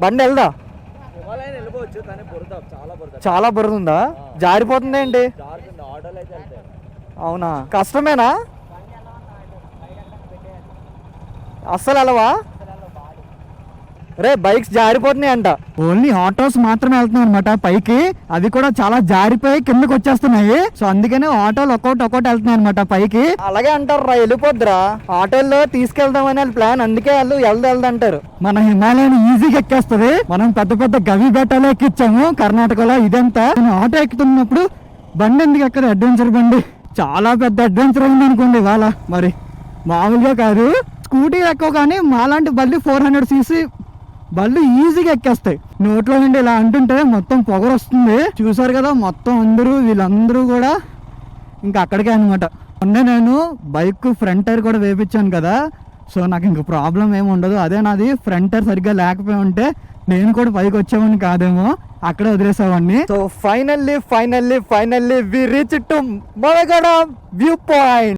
బండి వెళ్దా? హిమాలయన్ వెళ్ళిపోవచ్చు కానీ బురద చాలా బురద. చాలా బురద ఉందా? జారిపోతుంది ఏంటి? ఆటోలు అయితే వెళ్తాయి. అవునా, కష్టమేనా? అస్సలు వెళ్ళవా? రే బైక్స్ జారిపోతున్నాయి అంట. ఓన్లీ ఆటోస్ మాత్రమే వెళ్తున్నాయి అనమాట పైకి, అవి కూడా చాలా జారిపోయి కిందకి వచ్చేస్తున్నాయి. సో అందుకనే ఆటోలు ఒక్కొక్కటి వెళ్తున్నాయి అనమాట పైకి. అలాగే అంటారు రా, వెళ్ళిపోద్దురా ఆటోల్లో తీసుకెళ్దామని ప్లాన్, అందుకే వాళ్ళు వెళ్దంటారు. మన హిమాలయన్ ఈజీగా ఎక్కేస్తుంది. మనం పెద్ద పెద్ద గవి బెట్టాలు ఎక్కిచ్చాము కర్ణాటకలో. ఇదంతా ఆటో ఎక్కుతున్నప్పుడు బండి ఎందుకు ఎక్కడ, అడ్వెంచర్ బండి చాలా పెద్ద అడ్వెంచర్ అయింది అనుకోండి ఇవాళ. మరి మామూలుగా కాదు, స్కూటీ ఎక్కువ కానీ మాలాంటి బల్లి 400cc బళ్ళు ఈజీగా ఎక్కేస్తాయి. నోట్లో నుండి ఇలా అంటుంటే మొత్తం పొగరు వస్తుంది. చూసారు కదా, మొత్తం వీళ్ళందరూ కూడా ఇంకా అక్కడికే అనమాట. మొన్నే నేను బైక్ ఫ్రంట్ టైర్ కూడా వేపించాను కదా, సో నాకు ఇంక ప్రాబ్లం ఏమి ఉండదు. అదే నాది ఫ్రంట్ టైర్ సరిగ్గా లేకపోయి ఉంటే నేను కూడా పైకి వచ్చేవాడిని కాదేమో, అక్కడే వదిలేసేవాడిని. So finally we reach to Muragada view point.